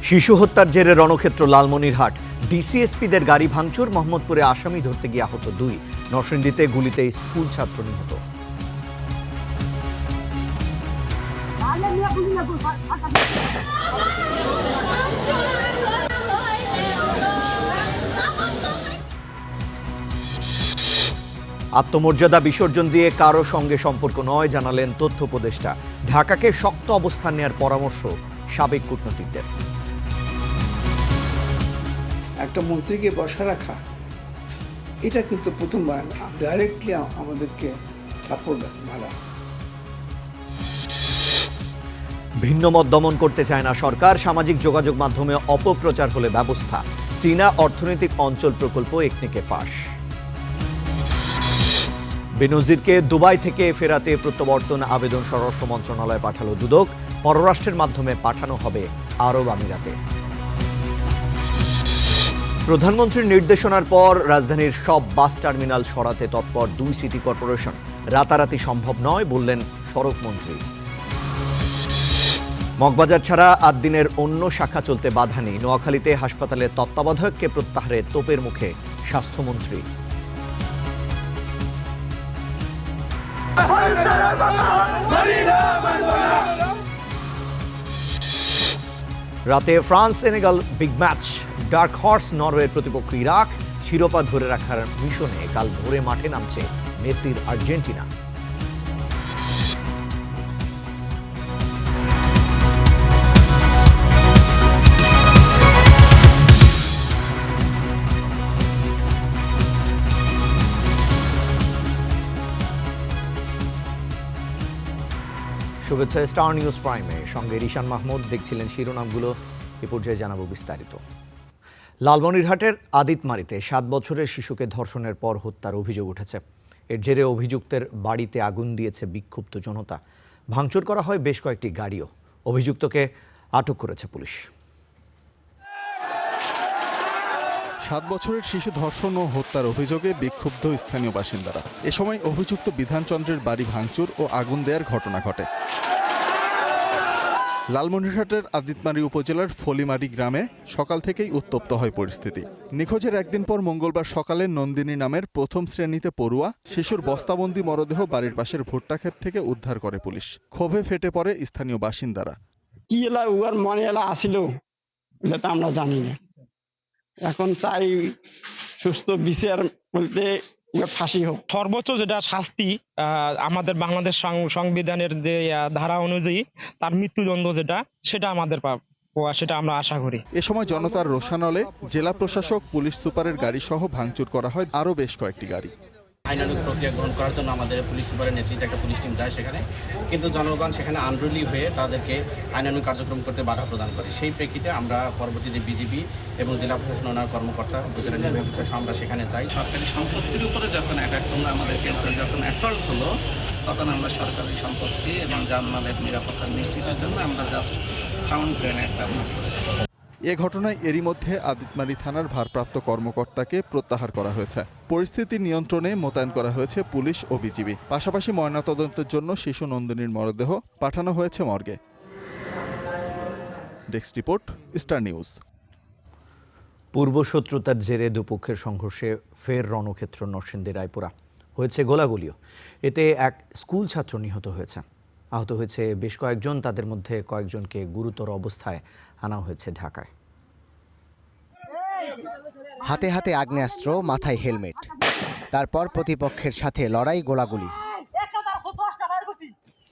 শিশু হত্যার জেরে রণক্ষেত্র লালমনিরহাট। ডিসিএসপিদের গাড়ি ভাঙচুর, মোহাম্মদপুরে আসামি ধরতে গিয়ে আহত 2। নরসিংদীতে গুলিতে স্কুল ছাত্র নিহত। আত্মমর্যাদা বিসর্জন দিয়ে কারো সঙ্গে সম্পর্ক নয়, জানালেন তথ্য উপদেষ্টা। ঢাকাকে শক্ত অবস্থান নেওয়ার পরামর্শ সাবেক কূটনীতিকদের। একটা মন্ত্রীকে বসা রাখা এটা কিন্তু প্রথমবার ডাইরেক্টলি আমাদেরকে সাপোর্ট মারা। ভিন্নমত দমন করতে চায় না সরকার, সামাজিক যোগাযোগ মাধ্যমে অপপ্রচার হলে ব্যবস্থা। চীনা অর্থনৈতিক অঞ্চল প্রকল্প একনেকে পাশ। বেনজিরকে দুবাই থেকে ফেরাতে প্রত্যাবর্তন আবেদন স্বরাষ্ট্র মন্ত্রণালয়ে পাঠালো দুদক। পররাষ্ট্রের মাধ্যমে পাঠানো হবে আরব আমিরাতে। প্রধানমন্ত্রীর নির্দেশনার পর রাজধানীর সব বাস টার্মিনাল সরাতে তৎপর 2 সিটি কর্পোরেশন। রাতারাতি সম্ভব নয় বললেন সড়ক মন্ত্রী। মগবাজার ছাড়া 8 দিনের অন্য শাখা চলতে বাধা নেই। নোয়াখালীতে হাসপাতালের তত্ত্বাবধায়ককে প্রত্যাহারে তোপের মুখে স্বাস্থ্যমন্ত্রী। রাতে France Senegal big match. Dark horse নরওয়ের প্রতিপক্ষ ইরাক। শিরোপা ধরে রাখার মিশনে কাল ভোরে মাঠে নামছে মেসির আর্জেন্টিনা। শুভেচ্ছা স্টার নিউজ প্রাইমে, সঙ্গে রিশান মাহমুদ। দেখছিলেন শিরোনামগুলো, এ পর্যায়ে জানাবো বিস্তারিত। লালমনিরহাটের আদিতমারিতে 7 বছরের শিশুকে ধর্ষণের পর হত্যার অভিযোগ উঠেছে। এর জেরে অভিযুক্তের বাড়িতে আগুন দিয়েছে বিক্ষুব্ধ জনতা। ভাঙচুর করা হয় বেশ কয়েকটি গাড়িও। অভিযুক্তকে আটক করেছে পুলিশ। 7 বছরের শিশু ধর্ষণ ও হত্যার অভিযোগে বিক্ষুব্ধ স্থানীয় বাসিন্দারা। এ সময় অভিযুক্ত বিধানচন্দ্রের বাড়ি ভাঙচুর ও আগুন দেওয়ার ঘটনা ঘটে। লালমনিরহাটের আদিতমারি উপজেলার ফলিমারি গ্রামে সকাল থেকেই উত্তপ্ত হয় পরিস্থিতি। নিখোঁজের একদিন পর মঙ্গলবার সকালে নন্দিনী নামের প্রথম শ্রেণীতে পড়ুয়া শিশুর বস্তাবন্দি মরদেহ বাড়ির পাশের ভুট্টা ক্ষেত থেকে উদ্ধার করে পুলিশ। ক্ষোভে ফেটে পড়ে স্থানীয় বাসিন্দারা। কি এলা উয়ার মনে এলা আসিল এটা তো আমরা জানি না। এখন চাই সুস্থ বিচার বলতে ফাঁসি হোক। সর্বোচ্চ যেটা শাস্তি আমাদের বাংলাদেশ সংবিধানের যে ধারা অনুযায়ী তার মৃত্যুদণ্ড যেটা, সেটা আমাদের সেটা আমরা আশা করি। এ সময় জনতার রোষানলে জেলা প্রশাসক, পুলিশ সুপারের গাড়ি সহ ভাঙচুর করা হয় আরও বেশ কয়েকটি গাড়ি। আইনানুগ প্রক্রিয়া গ্রহণ করার জন্য আমাদের পুলিশ সুপারের নেতৃত্বে একটা পুলিশ টিম যায় সেখানে, কিন্তু জনগণ সেখানে আনরুলি হয়ে তাদেরকে আইনানুগ কার্যক্রম করতে বাধা প্রদান করে। সেই প্রেক্ষিতে আমরা পরবর্তীতে বিজিবি এবং জেলা প্রশাসন ওনার কর্মকর্তা, উপজেলা নির্বাহী অফিসার আমরা সেখানে যাই। সরকারি সম্পত্তির উপরে যখন অ্যাটাক করলো, আমাদেরকে যখন অ্যাসল্ট হলো, তখন আমরা সরকারি সম্পত্তি এবং জানমালের নিরাপত্তা নিশ্চিতের জন্য আমরা জাস্ট সাউন্ড গ্রেনেড ব্যবহার করি। এ ঘটনায় এরই মধ্যে আদিতমারি থানার ভারপ্রাপ্ত কর্মকর্তাকে প্রত্যাহার করা হয়েছে। পরিস্থিতি নিয়ন্ত্রণে মোতায়েন করা হয়েছে পুলিশ ও বিজিবি। পাশাপাশি ময়নাতদন্তের জন্য শিশু নন্দিনীর মরদেহ পাঠানো হয়েছে মর্গে। Desk report, star news. পূর্বশত্রুতার জেরে দুপক্ষের সংঘর্ষে ফের রণক্ষেত্র নরসিংদী রায়পুরা। হয়েছে গোলাগুলিও। এতে এক স্কুল ছাত্র নিহত হয়েছে। আহত হয়েছে বেশ কয়েকজন। তাদের মধ্যে কয়েকজনকে গুরুতর অবস্থায় আনা হয়েছে ঢাকায়। হাতে হাতে আগ্নেয়াস্ত্র, মাথায় হেলমেট, তারপর প্রতিপক্ষের সাথে লড়াই, গোলাগুলি।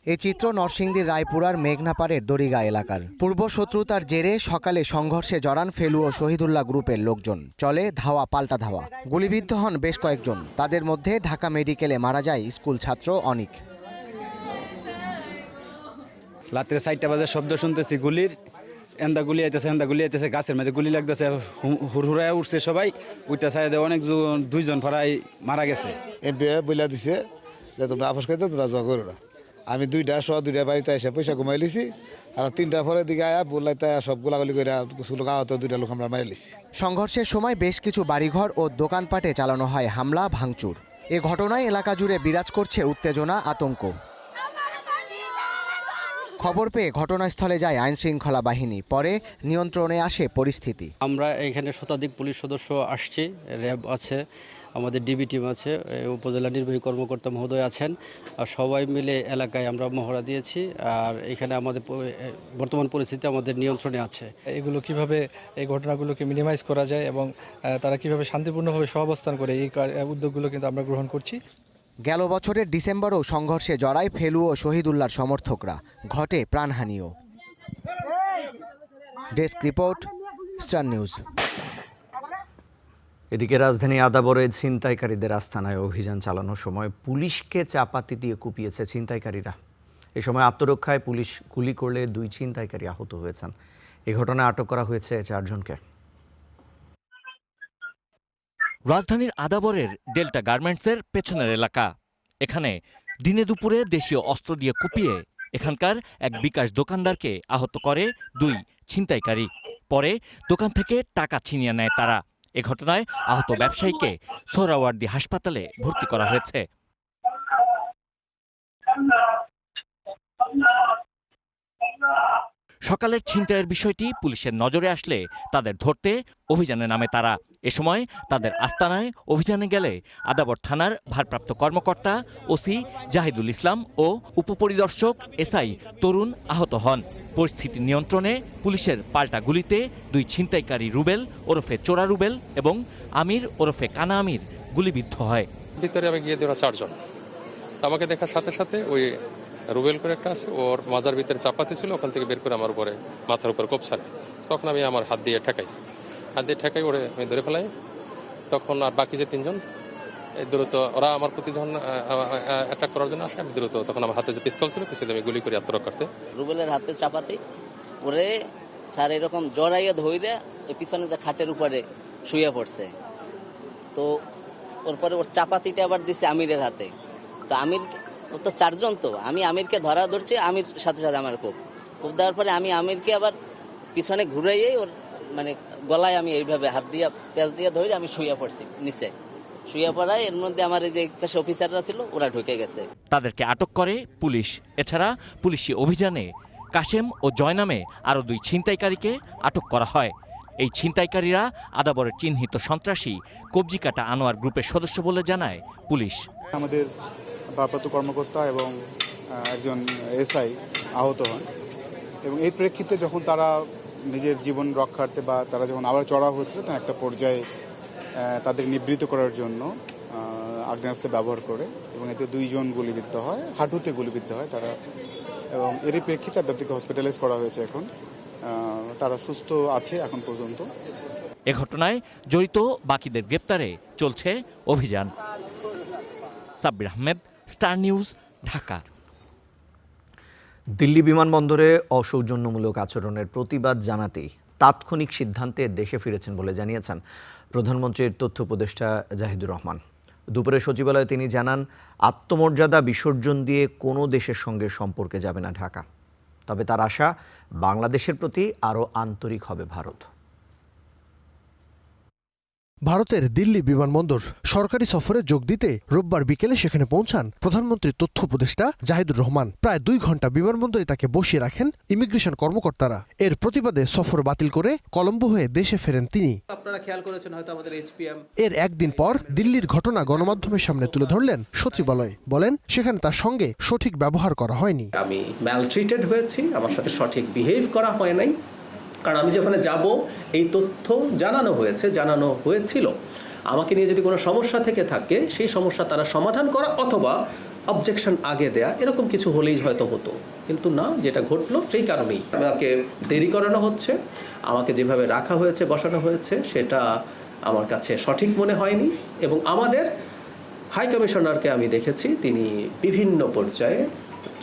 এই চিত্র নরসিংদীর রায়পুরার মেঘনাপাড়ের দড়িগা এলাকার। পূর্ব শত্রুতার জেরে সকালে সংঘর্ষে জড়ান ফেলু ও শহীদুল্লাহ গ্রুপের লোকজন। চলে ধাওয়া পাল্টা ধাওয়া। গুলিবিদ্ধ হন বেশ কয়েকজন। তাদের মধ্যে ঢাকা মেডিকেলে মারা যায় স্কুল ছাত্র অনিক। রাত্রে 4টা বাজে শব্দ শুনতেছি গুলির। এন্দা গুলি আইতেছে, গাছের মধ্যে গুলি লাগতেছে, হুড়হুড়ায় উঠছে সবাই। ওইটা সাইডে অনেক 2জন প্রায় মারা গেছে। এমপি বইলা দিছে যে তোমরা আপোষ করতে, তোমরা জগ করো না। আমি 2টা বাড়িতে এসে পয়সা ঘুমাই লিছি। আর 3টার পরের দিকে আয়া বললাই তাই সব গোলাগুলি করে আহত 2টা লোক আমরা মারি লিছি। সংঘর্ষের সময় বেশ কিছু বাড়িঘর ও দোকানপাটে চালানো হয় হামলা, ভাঙচুর। এ ঘটনায় এলাকা জুড়ে বিরাজ করছে উত্তেজনা, আতঙ্ক। খবর পেয়ে ঘটনাস্থলে যায় আইনশৃঙ্খলা বাহিনী, পরে নিয়ন্ত্রণে আসে পরিস্থিতি। আমরা এখানে শতাধিক পুলিশ সদস্য আসছি, র্যাব আছে, আমাদের ডিবি টিম আছে, উপজেলা নির্বাহী কর্মকর্তা মহোদয় আছেন, আর সবাই মিলে এলাকায় আমরা মহড়া দিয়েছি। আর এখানে আমাদের বর্তমান পরিস্থিতি আমাদের নিয়ন্ত্রণে আছে। এগুলো কিভাবে এই ঘটনাগুলোকে মিনিমাইজ করা যায় এবং তারা কিভাবে শান্তিপূর্ণভাবে সহাবস্থান করে এই উদ্যোগগুলো কিন্তু আমরা গ্রহণ করছি। গেল বছরের ডিসেম্বরেও সংঘর্ষে জড়ায় ফেলু ও শহীদুল্লাহর সমর্থকরা, ঘটে প্রাণহানিও। Desk report, star news. এদিকে রাজধানী আদাবরে ছিনতাইকারীদের আস্তানায় অভিযান চালানোর সময় পুলিশকে চাপাতি দিয়ে কুপিয়েছে ছিনতাইকারীরা। এ সময় আত্মরক্ষায় পুলিশ গুলি করলে 2 ছিনতাইকারী আহত হয়েছেন। এ ঘটনায় আটক করা হয়েছে 4 জনকে। রাজধানীর আদাবরের ডেল্টা গার্মেন্টসের পেছনের এলাকা। এখানে দিনে দুপুরে দেশীয় অস্ত্র দিয়ে কুপিয়ে এখানকার এক বিকাশ দোকানদারকে আহত করে 2 ছিনতাইকারী। পরে দোকান থেকে টাকা ছিনিয়ে নেয় তারা। এ ঘটনায় আহত ব্যবসায়ীকে সোহরাওয়ার্দী হাসপাতালে ভর্তি করা হয়েছে। সকালের ছিনতাইয়ের বিষয়টি পুলিশের নজরে আসলে তাদের ধরতে অভিযানে নামে তারা। এ সময় তাদের আস্তানায় অভিযানে গেলে আদাবর থানার ভারপ্রাপ্ত কর্মকর্তা ওসি জাহিদুল ইসলাম ও উপপরিদর্শক এসআই তরুণ আহত হন। পরিস্থিতি নিয়ন্ত্রণে পুলিশের পাল্টা গুলিতে 2 ছিনতাইকারী রুবেল ওরফে চোরা রুবেল এবং আমির ওরফে কানা আমির গুলিবিদ্ধ হয়। ভিতরে আমি গিয়ে ওরা 4 জন, আমাকে দেখার সাথে সাথে ওই রুবেল করে একটা আছে, ওর মাজার ভিতরে চাপাতি ছিল, ওখান থেকে বের করে আমার উপরে মাথার উপরে কোপ ছাড়ে। তখন আমি আমার হাত দিয়ে ঠেকাই ওরে আমি ধরে ফেলাই। তখন আর বাকি যে 3 জন দ্রুত ওরা আমার প্রতি যখন অ্যাটাক করার জন্য আসে, আমি দ্রুত তখন আমার হাতে যে পিস্তল ছিল পিছনে আমি গুলি করি আত্মরক্ষার্থে। রুবেলের হাতে চাপাতি ওরে স্যার এরকম জড়াইয়া ধইরে পিছনে যে খাটের উপরে শুয়ে পড়ছে। তো ওর পরে ওর চাপাতিটা আবার দিছে আমিরের হাতে। তো আমির, ও তো 4 জন, তো আমি আমিরকে ধরছি, আমির সাথে সাথে আমার কোপ দেওয়ার পরে আমি আমিরকে আবার পিছনে ঘুরাইয়ে ওর মানে গলায় আমি এইভাবে হাত দিয়ে পেঁচ দিয়ে ধরে আমি শুয়ে পড়ছি নিচে। শুয়ে পড়ায় এর মধ্যে আমার এই যে পেশা অফিসাররা ছিল ওরা ঢুকে গেছে। তাদেরকে আটক করে পুলিশ। এছাড়া পুলিশি অভিযানে কাশেম ও জয় নামে আরও 2 ছিনতাইকারীকে আটক করা হয়। এই ছিনতাইকারীরা আদাবরের চিহ্নিত সন্ত্রাসী কবজিকাটা আনোয়ার গ্রুপের সদস্য বলে জানায় পুলিশ। আমাদের ভারপ্রাপ্ত কর্মকর্তা এবং একজন এসআই আহত হন এবং এই প্রেক্ষিতে যখন তারা নিজের জীবন রক্ষার্থে বা তারা যখন আবার চড়াও হচ্ছিল, তখন একটা পর্যায়ে তাদের নিবৃত্ত করার জন্য আগ্নেয়াস্ত্র ব্যবহার করে এবং এতে 2 জন গুলিবিদ্ধ হয়, হাঁটুতে গুলিবিদ্ধ হয় তারা। এবং এরই প্রেক্ষিতে তাদেরকে হসপিটালাইজ করা হয়েছে। এখন তারা সুস্থ আছে এখন পর্যন্ত। এ ঘটনায় জড়িত বাকিদের গ্রেপ্তারে চলছে অভিযান। Sabbir Ahmed, star news, Dhaka. দিল্লি বিমানবন্দরে অসৌজন্যমূলক আচরণের প্রতিবাদ জানাতেই তাৎক্ষণিক সিদ্ধান্তে দেশে ফিরেছেন বলে জানিয়েছেন প্রধানমন্ত্রীর তথ্য উপদেষ্টা জাহিদুর রহমান। দুপুরে সচিবালয়ে তিনি জানান, আত্মমর্যাদা বিসর্জন দিয়ে কোনো দেশের সঙ্গে সম্পর্কে যাবে না ঢাকা। তবে তার আশা, বাংলাদেশের প্রতি আরও আন্তরিক হবে ভারত। ভারতের দিল্লি বিমানবন্দর সরকারি সফরে যোগ দিতে রোববার বিকেলে সেখানে পৌঁছান প্রধানমন্ত্রীর তথ্য উপদেষ্টা জাহিদুর রহমান। প্রায় 2 ঘন্টা বিমানবন্দরে তাকে বসিয়ে রাখেন ইমিগ্রেশন কর্মকর্তারা। এর প্রতিবাদে সফর বাতিল করে কলম্বো হয়ে দেশে ফেরেন তিনি। আপনারা খেয়াল করেছেন হয়তো আমাদের এইচপিএম। এর একদিন পর দিল্লির ঘটনা গণমাধ্যমের সামনে তুলে ধরলেন সচিবালয়। বলেন, সেখানে তার সঙ্গে সঠিক ব্যবহার করা হয়নি। আমি ম্যালট্রিটেড হয়েছি, আমার সাথে সঠিক বিহেভ করা হয় নাই। কারণ আমি যখন যাব এই তথ্য জানানো হয়েছিল। আমাকে নিয়ে যদি কোনো সমস্যা থেকে থাকে সেই সমস্যা তারা সমাধান করা অথবা অবজেকশন আগে দেয়া, এরকম কিছু হলেই হয়তো হতো, কিন্তু না, যেটা ঘটলো সেই কারণেই আমাকে দেরি করানো হচ্ছে। আমাকে যেভাবে রাখা হয়েছে, বসানো হয়েছে, সেটা আমার কাছে সঠিক মনে হয়নি। এবং আমাদের হাই কমিশনারকে আমি দেখেছি, তিনি বিভিন্ন পর্যায়ে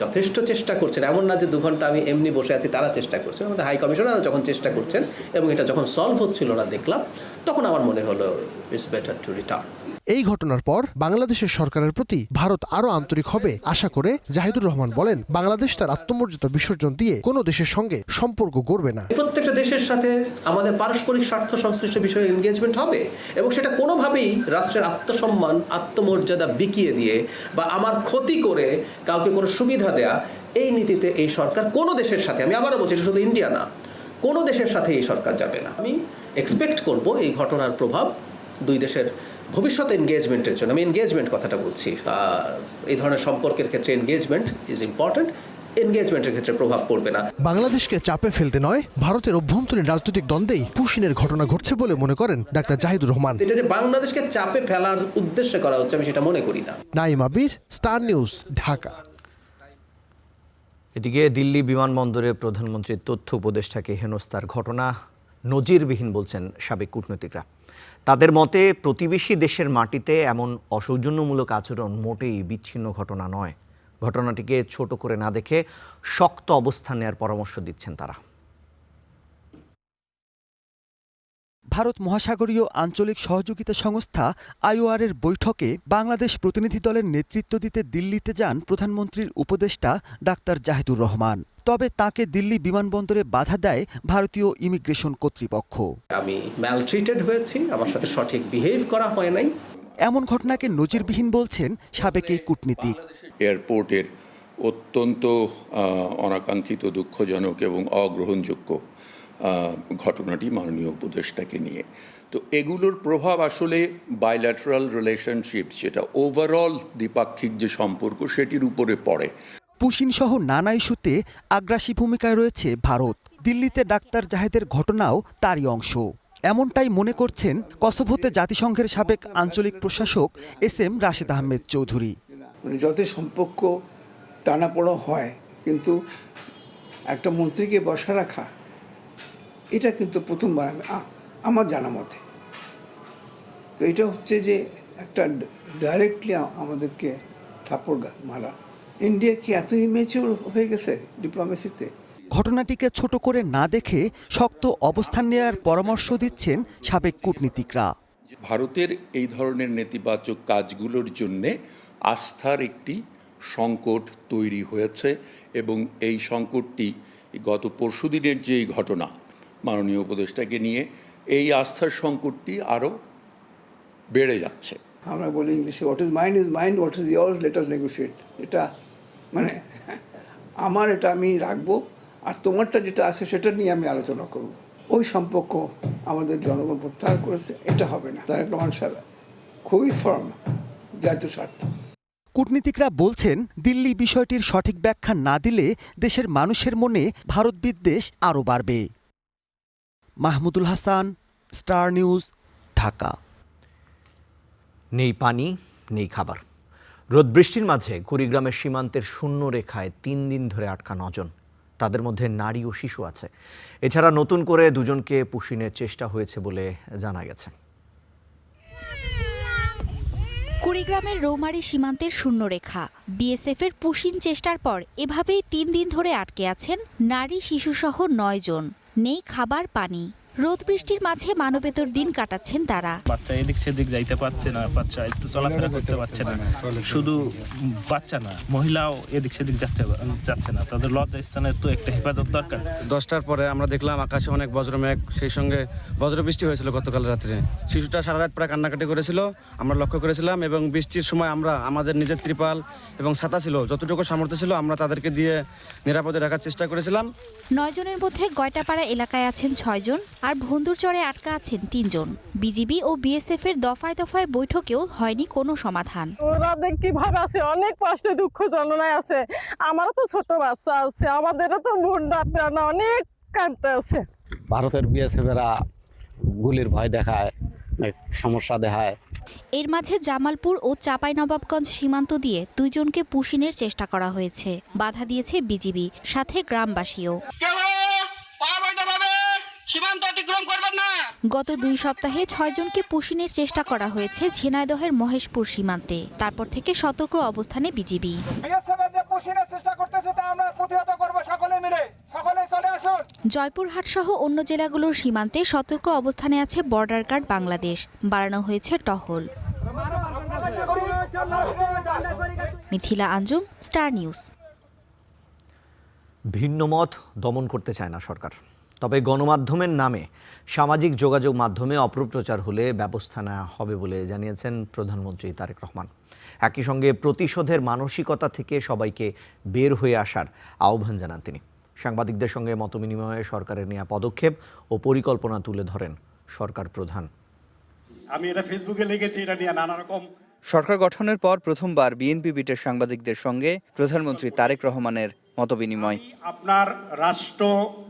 যথেষ্ট চেষ্টা করছেন। এমন না যে 2 ঘন্টা আমি এমনি বসে আছি, তারা চেষ্টা করছেন। আমাদের হাই কমিশনারও যখন চেষ্টা করছেন এবং এটা যখন সলভ হচ্ছিল না দেখলাম, তখন আমার মনে হলো ইটস বেটার টু রিটার্ন। এই ঘটনার পর বাংলাদেশের সরকারের প্রতি ভারত আরো আন্তরিক হবে আশা করে জাহিদুর রহমান বলেন, বাংলাদেশ তার আত্মমর্যাদা বিসর্জন দিয়ে কোনো দেশের সঙ্গে সম্পর্ক গড়বে না। প্রত্যেকটা দেশের সাথে আমাদের পারস্পরিক স্বার্থ সংশ্লিষ্ট বিষয়ে এনগেজমেন্ট হবে এবং সেটা কোনোভাবেই রাষ্ট্রের আত্মসম্মান আত্মমর্যাদা বিকিয়ে দিয়ে বা আমার ক্ষতি করে কাউকে কোনো সুবিধা দেয়া, এই নীতিতে এই সরকার কোনো দেশের সাথে, আমি আবারও বলছি এটা শুধু ইন্ডিয়া না, কোনো দেশের সাথে এই সরকার যাবে না। আমি এক্সপেক্ট করব এই ঘটনার প্রভাব দুই দেশের ভবিষ্যৎ এনগেজমেন্টের জন্য, আমি এনগেজমেন্ট কথাটা বলছি, আর এই ধরনের সম্পর্কের ক্ষেত্রে এনগেজমেন্ট ইজ ইম্পর্টেন্ট, এনগেজমেন্টের ক্ষেত্রে প্রভাব পড়বে না। বাংলাদেশকে চাপে ফেলতে নয়, ভারতের অভ্যন্তরীণ রাজনৈতিক দ্বন্দ্বেই পুশিনের ঘটনা ঘটছে বলে মনে করেন ডাক্তার জাহিদুর রহমান। এটা যে বাংলাদেশকে চাপে ফেলার উদ্দেশ্যে করা হচ্ছে আমি সেটা মনে করি না। নাঈম আবির, স্টার নিউজ, ঢাকা। এদিকে দিল্লি বিমানবন্দরে প্রধানমন্ত্রীর তথ্য উপদেষ্টাকে হেনস্থার ঘটনা নজিরবিহীন বলছেন সাবেক কূটনীতিকরা। তাদের মতে প্রতিবেশী দেশের মাটিতে এমন অসৌজন্যমূলক আচরণ মোটেই বিচ্ছিন্ন ঘটনা নয়। ঘটনাটিকে ছোট করে না দেখে শক্ত অবস্থান নেওয়ার পরামর্শ দিচ্ছেন তারা। ভারত মহাসাগরীয় আঞ্চলিক সহযোগিতা সংস্থা IOR-এর বৈঠকে বাংলাদেশ প্রতিনিধি দলের নেতৃত্ব দিতে দিল্লিতে যান প্রধানমন্ত্রীর উপদেষ্টা ডাক্তার জাহিদুর রহমান। তবে তাকে দিল্লি বিমানবন্দরে বাধা দেয় ভারতীয় ইমিগ্রেশন কর্তৃপক্ষ। আমি ম্যালট্রিটেড হয়েছি, আমার সাথে সঠিক বিহেভ করা হয় নাই। এমন ঘটনাকে নজিরবিহীন বলছেন সাবেক এই কূটনীতিক। এয়ারপোর্টের অত্যন্ত অনাকাঙ্ক্ষিত, দুঃখজনক এবং অগ্রহণযোগ্য ঘটনাটি মাননীয় উপদেষ্টাকে নিয়ে। তো এগুলোর প্রভাব আসলে বাইল্যাটারাল রিলেশনশিপ, যেটা ওভারঅল দ্বিপাক্ষিক যে সম্পর্ক, সেটির উপরে পড়ে। পুশিন সহ নানা ইস্যুতে আগ্রাসী ভূমিকায় রয়েছে ভারত। দিল্লিতে ডাক্তার জাহেদের ঘটনাও তারই অংশ, এমনটাই মনে করছেন কসোভোতে জাতিসংঘের সাবেক আঞ্চলিক প্রশাসক SM রাশেদ আহমেদ চৌধুরী। যত সম্পর্ক টানাপোড়া হয়, কিন্তু একটা মন্ত্রীকে বসা রাখা এটা কিন্তু প্রথমবার আমার জানা মতে। তো এটা হচ্ছে যে একটা ডাইরেক্টলি আমাদেরকে থাপ্পড় মারা। ইন্ডিয়া কি এত ইমেচিউর হয়ে গেছে ডিপ্লোমেসিতে? ঘটনাটিকে ছোট করে না দেখে শক্ত অবস্থান নেওয়ার পরামর্শ দিচ্ছেন সাবেক কূটনীতিকরা। ভারতের এই ধরনের নেতিবাচক কাজগুলোর জন্যে আস্থার একটি সংকট তৈরি হয়েছে এবং এই সংকটটি গত পরশুদিনের যে ঘটনা মাননীয় উপদেষ্টাকে নিয়ে, এই আস্থার সংকটটি আরও বেড়ে যাচ্ছে। আমরা বলি ইংলিশে, what is mind is mind, what is years let us negotiate. এটা মানে আমার এটা আমি রাখবো, আর তোমারটা যেটা আছে সেটা নিয়ে আমি আলোচনা করব। ওই সম্পর্ক আমাদের জনগণ প্রত্যাহার করেছে, এটা হবে না। তার একটা মানুষ খুবই ফার্ম, জাতীয় স্বার্থ। কূটনীতিকরা বলছেন, দিল্লি বিষয়টির সঠিক ব্যাখ্যা না দিলে দেশের মানুষের মনে ভারত বিদ্বেষ আরও বাড়বে। Mahmudul Hasan, star news, Dhaka. নেই পানি, নেই খাবার। রোদ বৃষ্টির মাঝে কুড়িগ্রামের সীমান্তের শূন্য রেখায় 3 দিন ধরে আটকা 9 জন। তাদের মধ্যে নারী ও শিশু আছে। এছাড়া নতুন করে 2 জনকে পুশিনের চেষ্টা হয়েছে বলে জানা গেছে। কুড়িগ্রামের রৌমারী সীমান্তের শূন্যরেখা, বিএসএফের পুশিন চেষ্টার পর এভাবেই 3 দিন ধরে আটকে আছেন নারী শিশুসহ 9 জন। নেই খাবার, পানি। রোদ বৃষ্টির মাঝে মানবেতর দিন কাটাচ্ছেন তারা। বাচ্চা এদিক সেদিক যাইতে পারছে না, বাচ্চা একটু চলাফেরা করতে পারছে না। শুধু বাচ্চা না, মহিলাও এদিক সেদিক যাচ্ছে না। তাদের লজ্জাস্থানের তো একটা হেফাজত দরকার। 10টার পরে আমরা দেখলাম আকাশে অনেক বজ্রমেঘ, সেই সঙ্গে বজ্রবৃষ্টি হয়েছিল গতকাল রাত্রে। শিশুটা সারা রাত প্রায় কান্নাকাটি করেছিল, আমরা লক্ষ্য করেছিলাম। এবং বৃষ্টির সময় আমরা আমাদের নিজের ত্রিপাল এবং ছাতা ছিল, যতটুকু সামর্থ্য ছিল আমরা তাদেরকে দিয়ে নিরাপদে রাখার চেষ্টা করেছিলাম। 9 জনের মধ্যে গয়টাপাড়া এলাকায় আছেন 6 জন, আর ভন্দুরচরে আটকা আছেন 3 জন। বিজিবি ও বিএসএফ এর দফায় দফায় বৈঠকেও হয়নি কোনো সমাধান। ওরা কিভাবে আছে, অনেক কষ্টে দুঃখ যন্ত্রণায় আছে। আমারও তো ছোট বাচ্চা আছে, আমাদেরও তো ভুন্ডা প্রাণ অনেক কাঁদতে আছে। ভারতের বিএসএফ এরা গুলির ভয় দেখায়, সমস্যা দেখায়। এর মাঝে জামালপুর ও চাঁপাইনবাবগঞ্জ সীমান্ত দিয়ে 2 জনকে পুশিনের চেষ্টা করা হয়েছে। বাধা দিয়েছে বিজিবি, সাথে গ্রামবাসীও। গত 2 সপ্তাহে 6 জনকে পুশিনের চেষ্টা করা হয়েছে ঝিনাইদহের মহেশপুর সীমান্তে। তারপর থেকে সতর্ক অবস্থানে বিজিবি। জয়পুরহাট সহ অন্য জেলাগুলোর সীমান্তে সতর্ক অবস্থানে আছে বর্ডার গার্ড বাংলাদেশ। বাড়ানো হয়েছে টহল। Mithila Anjum, star news. ভিন্ন মত দমন করতে চায় না সরকার, তবে গণমাধ্যমের নামে সামাজিক যোগাযোগ মাধ্যমে অপপ্রচার হলে ব্যবস্থা নেওয়া হবে বলে জানিয়েছেন প্রধানমন্ত্রী তারেক রহমান। একই সঙ্গে প্রতিশোধের মানসিকতা থেকে সবাইকে বের হয়ে আসার আহ্বান জানান তিনি। সাংবাদিকদের সঙ্গে মতবিনিময়ে সরকারের নেওয়া পদক্ষেপ ও পরিকল্পনা তুলে ধরেন সরকার প্রধান। আমি এটা ফেসবুকে লিখেছি, এটা নিয়ে নানা রকম। সরকার গঠনের পর প্রথমবার বিএনপি বিটের সাংবাদিকদের সঙ্গে প্রধানমন্ত্রী তারেক রহমানের মতবিনিময়। আপনার রাষ্ট্র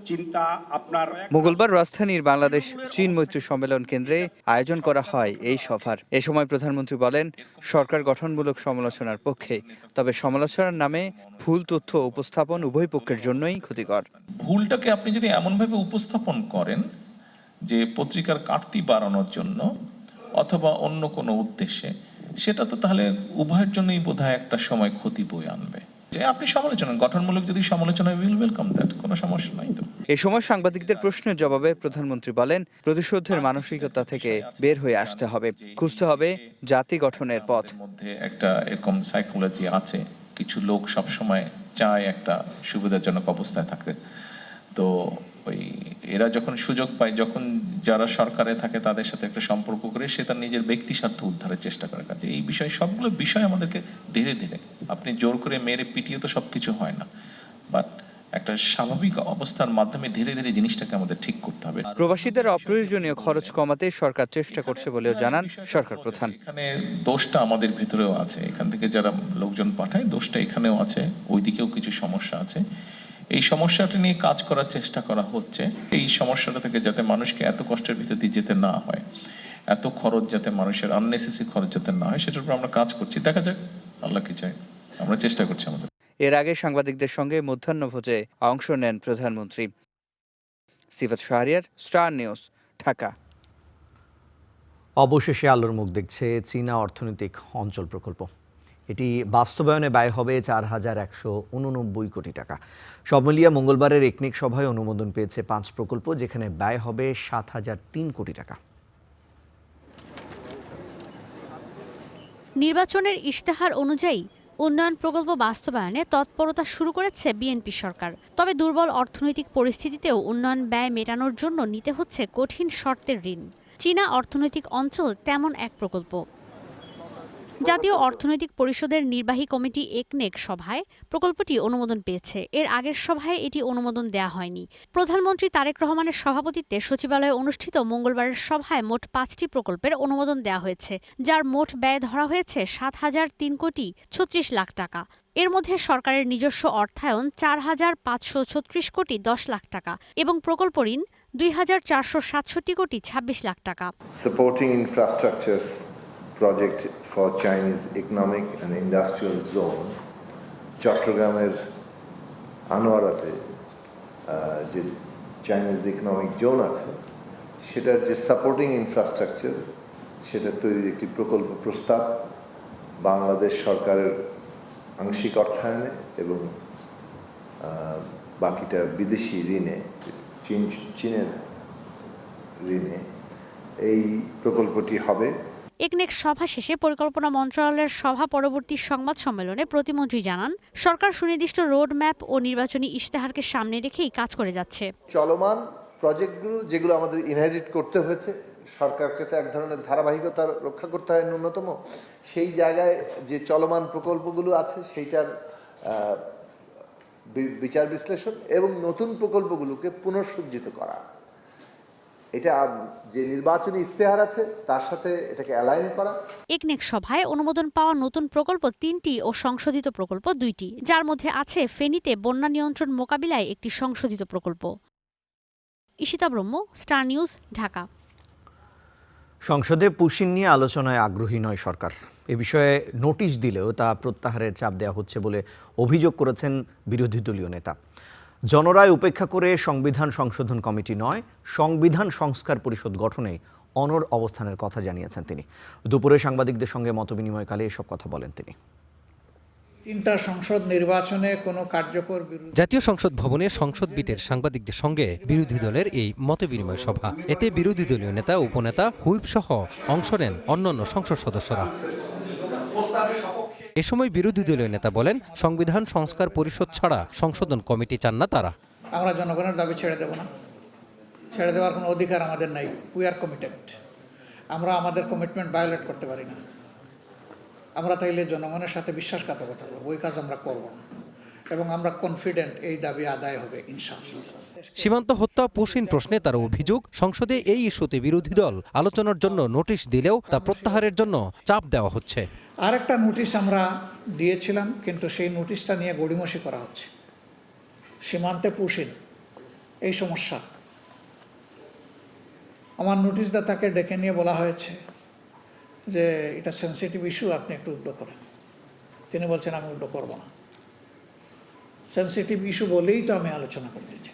চিন্তা, আপনার মঙ্গলবার রাজধানীর বাংলাদেশ চীন মৈত্রী সম্মেলন কেন্দ্রে আয়োজন করা হয় এই সভার। এ সময় প্রধানমন্ত্রী বলেন, সরকার গঠনমূলক সমালোচনার পক্ষে, তবে সমালোচনার নামে ভুল তথ্য উপস্থাপন উভয় পক্ষের জন্যই ক্ষতিকর। ভুলটাকে আপনি যদি এমনভাবে উপস্থাপন করেন যে পত্রিকার কাটতি বাড়ানোর জন্য অথবা অন্য কোনো উদ্দেশ্যে, সেটা তো তাহলে উভয়ের জন্যই বোধহয় একটা সময় ক্ষতি বয়ে আনবে। যে আপনি সমালোচনা, গঠনমূলক যদি সমালোচনা, উইল ওয়েলকাম দ্যাট, কোনো সমস্যা নাই তো। এ সময় সাংবাদিকদের প্রশ্নের জবাবে প্রধানমন্ত্রী বলেন, প্রতিশোধের মানসিকতা থেকে বের হয়ে আসতে হবে, খুঁজতে হবে জাতি গঠনের পথ। মধ্যে একটা এরকম সাইকোলজি আছে, কিছু লোক সব সময় চায় একটা সুবিধাজনক অবস্থায় থাকতে। তো ওই এরা যখন সুযোগ পায়, যখন যারা সরকারে থাকে তাদের সাথে একটা সম্পর্ক করে সে তার নিজের ব্যক্তি স্বার্থ উদ্ধারের চেষ্টা করে। কাজে এই বিষয়, সবগুলো বিষয় আমাদেরকে ধীরে ধীরে, আপনি জোর করে মেরে পিটিয়ে তো সবকিছু হয় না, বাট একটা স্বাভাবিক অবস্থার মাধ্যমে ধীরে ধীরে জিনিসটাকে আমাদের ঠিক করতে হবে। প্রবাসীদের অপ্রয়োজনীয় খরচ কমাতে সরকার চেষ্টা করছে বলেও জানান সরকার প্রধান। এখানে দোষটা আমাদের ভিতরেও আছে, এখান থেকে যারা লোকজন পাঠায় দোষটা এখানেও আছে, ওইদিকেও কিছু সমস্যা আছে। এই সমস্যাটা নিয়ে কাজ করার চেষ্টা করা হচ্ছে। এই সমস্যাটা থেকে যাতে মানুষকে এত কষ্টের ভিতর দিয়ে যেতে না হয়, এত খরচ যাতে মানুষের আননেসেসারি খরচ যাতে না হয়, সেটার উপর আমরা কাজ করছি। দেখা যাক আল্লাহ কি চায়, আমরা চেষ্টা করছি আমাদের। এর আগে সাংবাদিকদের সঙ্গে মধ্যাহ্নভোজে অংশ নেন প্রধানমন্ত্রী। সিফাত শাহরিয়ার, স্টার নিউজ, ঢাকা। অবশেষে আলোর মুখ দেখছে চীনা অর্থনৈতিক অঞ্চল প্রকল্প। এটি বাস্তবায়নে ব্যয় হবে 4,189 কোটি টাকা। সব মিলিয়ে মঙ্গলবারের একনিক সভায় অনুমোদন পেয়েছে 5 প্রকল্প, যেখানে ব্যয় হবে 7,003 কোটি টাকা। নির্বাচনের ইশতেহার অনুযায়ী উন্নয়ন প্রকল্প বাস্তবায়নে তৎপরতা শুরু করেছে বিএনপি সরকার। তবে দুর্বল অর্থনৈতিক পরিস্থিতিতেও উন্নয়ন ব্যয় মেটানোর জন্য নিতে হচ্ছে কঠিন শর্তের ঋণ। চীনা অর্থনৈতিক অঞ্চল তেমন এক প্রকল্প। জাতীয় অর্থনৈতিক পরিষদের নির্বাহী কমিটি একনেক সভায় প্রকল্পটি অনুমোদন পেয়েছে। এর আগের সভায় এটি অনুমোদন দেওয়া হয়নি। প্রধানমন্ত্রী তারেক রহমানের সভাপতিত্বে সচিবালয়ে অনুষ্ঠিত মঙ্গলবারের সভায় মোট 5টি প্রকল্পের অনুমোদন দেওয়া হয়েছে, যার মোট ব্যয় ধরা হয়েছে 7,003 কোটি 36 লাখ টাকা। এর মধ্যে সরকারের নিজস্ব অর্থায়ন 4,536 কোটি 10 লাখ টাকা এবং প্রকল্প ঋণ 2,467 কোটি 26 লাখ টাকা। Supporting infrastructures project for Chinese economic and industrial zone, চট্টগ্রামের আনোয়ারাতে যে চাইনিজ ইকোনমিক জোন আছে, সেটার যে সাপোর্টিং ইনফ্রাস্ট্রাকচার, সেটা তৈরির একটি প্রকল্প প্রস্তাব বাংলাদেশ সরকারের আংশিক অর্থায়নে এবং বাকিটা বিদেশি ঋণে, চীনের ঋণে এই প্রকল্পটি হবে। একনেক সভা শেষে পরিকল্পনা মন্ত্রণালয়ের সভা পরবর্তী সংবাদ সম্মেলনে প্রতিমন্ত্রী জানান, সরকার সুনির্দিষ্ট রোড ম্যাপ ও নির্বাচনী ইশতেহারকে সামনে রেখেই কাজ করে যাচ্ছে। চলমান প্রজেক্টগুলো যেগুলো আমাদের ইনহেরিট করতে হয়েছে, সরকারকে তো এক ধরনের ধারাবাহিকতা রক্ষা করতে হয় ন্যূনতম, সেই জায়গায় যে চলমান প্রকল্পগুলো আছে সেইটার বিচার বিশ্লেষণ এবং নতুন প্রকল্পগুলোকে পুনঃসজ্জিত করা, এটা যে নির্বাচনী ইশতেহার আছে তার সাথে এটাকে অ্যালাইন করা। একনেক সভায় অনুমোদন পাওয়া নতুন প্রকল্প 3টি ও সংশোধিত প্রকল্প 2টি, যার মধ্যে আছে ফেনীতে বন্যা নিয়ন্ত্রণ মোকাবিলায় একটি সংশোধিত প্রকল্প। ঈশিতা ব্রহ্ম, স্টার নিউজ, ঢাকা। সংসদে পুশিন নিয়ে আলোচনায় আগ্রহী নয় সরকার। এ বিষয়ে নোটিশ দিলেও তা প্রত্যাহারের চাপ দেওয়া হচ্ছে বলে অভিযোগ করেছেন বিরোধী দলীয় নেতা। জনরায় উপেক্ষা করে সংবিধান সংশোধন কমিটি নয়, সংবিধান সংস্কার পরিষদ গঠনে অনড় অবস্থানের কথা জানিয়েছেন তিনি। দুপুরে সাংবাদিকদের সঙ্গে মতবিনিময়কালে এসব কথা বলেন তিনি। 3টা সংসদ নির্বাচনে কোনো কার্যকর জাতীয় সংসদ ভবনে সংসদ বিটের সাংবাদিকদের সঙ্গে বিরোধী দলের এই মতবিনিময় সভা। এতে বিরোধী দলীয় নেতা, উপনেতা, হুইপ সহ অংশ নেন অন্যান্য সংসদ সদস্যরা। এ সময় বিরোধী দলীয় নেতা বলেন, সংবিধান সংস্কার পরিষদ ছাড়া সংশোধন কমিটি চান না তারা। আমরা জনগণের দাবি ছেড়ে দেব না, ছেড়ে দেওয়ার কোনো অধিকার আমাদের নাই। We are committed. আমরা আমাদের কমিটমেন্ট ভায়োলেট করতে পারি না। আমরা তাইলে জনগণের সাথে বিশ্বাসঘাতকতা করবো, ওই কাজ আমরা করব না, এবং আমরা কনফিডেন্ট এই দাবি আদায় হবে ইনশাআল্লাহ। সীমান্ত হত্যা পুশিন প্রশ্নে তার অভিযোগ, সংসদে এই ইস্যুতে বিরোধী দল আলোচনার জন্য নোটিশ দিলেও তা প্রত্যাহারের জন্য চাপ দেওয়া হচ্ছে। আরেকটা নোটিশ আমরা দিয়েছিলাম, কিন্তু সেই নোটিশটা নিয়ে গড়িমসি করা হচ্ছে। সীমান্তে পুশিন এই সমস্যা, আমার নোটিশদাতাকে ডেকে নিয়ে বলা হয়েছে যে এটা সেন্সিটিভ ইস্যু, আপনি একটু উদ্যোগ করেন। তিনি বলছেন আমি উদ্যোগ করব না। সেন্সিটিভ ইস্যু বলেই তো আমি আলোচনা করতেছি,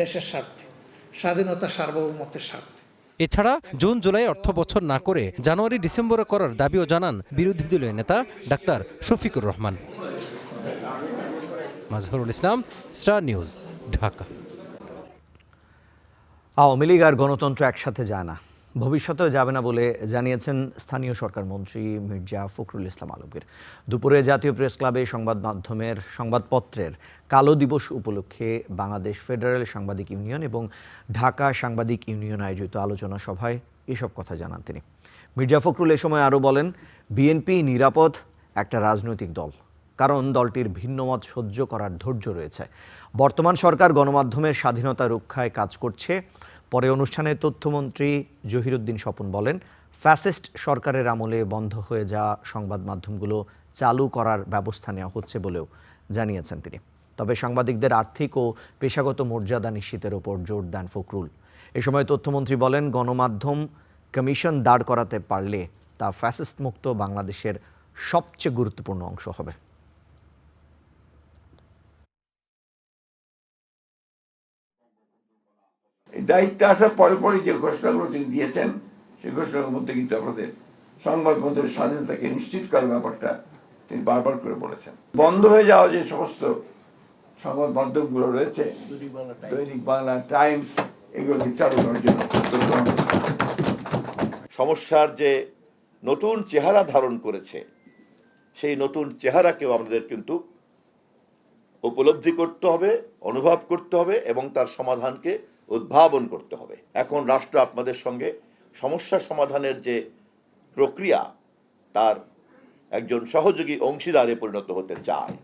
দেশের স্বার্থে, স্বাধীনতা সার্বভৌমত্বের স্বার্থে। এছাড়া জুন জুলাই অর্থ বছর না করে জানুয়ারি ডিসেম্বরে করার দাবিও জানান বিরোধী দলীয় নেতা doctor Shafiqur Rahman. Mazharul Islam, star news, Dhaka. Awami League আর গণতন্ত্র একসাথে যায় না, ভবিষ্যতেও যাবে না বলে জানিয়েছেন স্থানীয় সরকার মন্ত্রী মির্জা ফখরুল ইসলাম আলমগীর। দুপুরে জাতীয় প্রেস ক্লাবে সংবাদপত্রের কালো দিবস উপলক্ষে বাংলাদেশ ফেডারেল সাংবাদিক ইউনিয়ন এবং ঢাকা সাংবাদিক ইউনিয়ন আয়োজিত আলোচনা সভায় এসব কথা জানান তিনি। মির্জা ফখরুল এ সময় আরও বলেন, বিএনপি নিরাপদ একটা রাজনৈতিক দল, কারণ দলটির ভিন্নমত সহ্য করার ধৈর্য রয়েছে। বর্তমান সরকার গণমাধ্যমের স্বাধীনতা রক্ষায় কাজ করছে। পরে অনুষ্ঠানে তথ্যমন্ত্রী জহিরুদ্দিন স্বপন বলেন, ফ্যাসিস্ট সরকারের আমলে বন্ধ হয়ে যাওয়া সংবাদ মাধ্যমগুলো চালু করার ব্যবস্থা নেওয়া হচ্ছে বলেও জানিয়েছেন তিনি। তবে সাংবাদিকদের আর্থিক ও পেশাগত মর্যাদা নিশ্চিতের ওপর জোর দেন ফখরুল। এ সময় তথ্যমন্ত্রী বলেন, গণমাধ্যম কমিশন দাঁড় করাতে পারলে তা ফ্যাসিস্ট মুক্ত বাংলাদেশের সবচেয়ে গুরুত্বপূর্ণ অংশ হবে। দায়িত্বে আসার পরে পরে যে ঘোষণাগুলো তিনি দিয়েছেন, সেই ঘোষণার মধ্যে কিন্তু আপনাদের সংবাদ মাধ্যমের স্বাধীনতাকে নিশ্চিত করার ব্যাপারটা তিনি বারবার করে বলেছেন। বন্ধ হয়ে যাওয়া যে সমস্ত সংবাদ মাধ্যমগুলো রয়েছে, দৈনিক বাংলা, টাইমস, এগুলোকে চালু করার জন্য সমস্যার যে নতুন চেহারা ধারণ করেছে, সেই নতুন চেহারাকেও আমাদের কিন্তু উপলব্ধি করতে হবে, অনুভব করতে হবে এবং তার সমাধানকে উদ্ভাবন করতে হবে। এখন রাষ্ট্র আপনাদের সঙ্গে সমস্যা সমাধানের যে প্রক্রিয়া, তার একজন সহযোগী অংশীদারে পরিণত হতে চায়।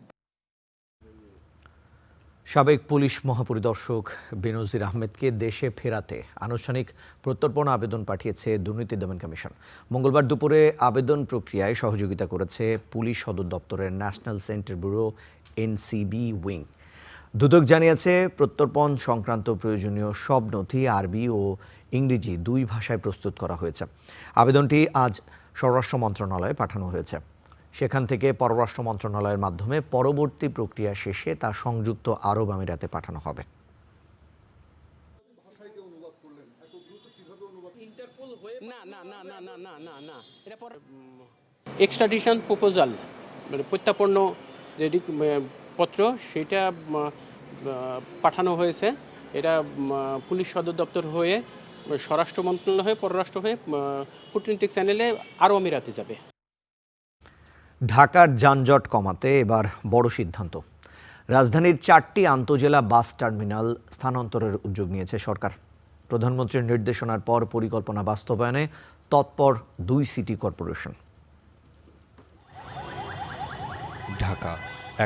সাবেক পুলিশ মহাপরিদর্শক বেনজির আহমেদকে দেশে ফেরাতে আনুষ্ঠানিক প্রত্যর্পণ আবেদন পাঠিয়েছে দুর্নীতি দমন কমিশন। মঙ্গলবার দুপুরে আবেদন প্রক্রিয়ায় সহযোগিতা করেছে পুলিশ সদর দপ্তরের national centre bureau NCB wing. দুদক জানিয়েছে, প্রত্যর্পণ সংক্রান্ত প্রয়োজনীয় সব নথি আরবি ও ইংরেজি দুই ভাষায় প্রস্তুত করা হয়েছে। আবেদনটি আজ স্বরাষ্ট্র মন্ত্রণালয়ে পাঠানো হয়েছে। সেখান থেকে পররাষ্ট্র মন্ত্রণালয়ের মাধ্যমে পরবর্তী প্রক্রিয়া শেষে তা সংযুক্ত আরব আমিরাতে পাঠানো হবে। এক্সট্রাডিশন প্রপোজাল মানে প্রত্যাপন্ন যে পত্র, সেটা পাঠানো হয়েছে। এটা পুলিশ সদর দপ্তর হয়ে স্বরাষ্ট্র মন্ত্রণালয় হয়ে পররাষ্ট্র হয়ে কূটনৈতিক চ্যানেলে আরব আমিরাতে যাবে। ঢাকার যানজট কমাতে এবার বড় সিদ্ধান্ত। রাজধানীর 4টি আন্তজেলা বাস টার্মিনাল স্থানান্তরের উদ্যোগ নিয়েছে সরকার। প্রধানমন্ত্রীর নির্দেশনার পর পরিকল্পনা বাস্তবায়নে তৎপর 2 সিটি কর্পোরেশন। ঢাকা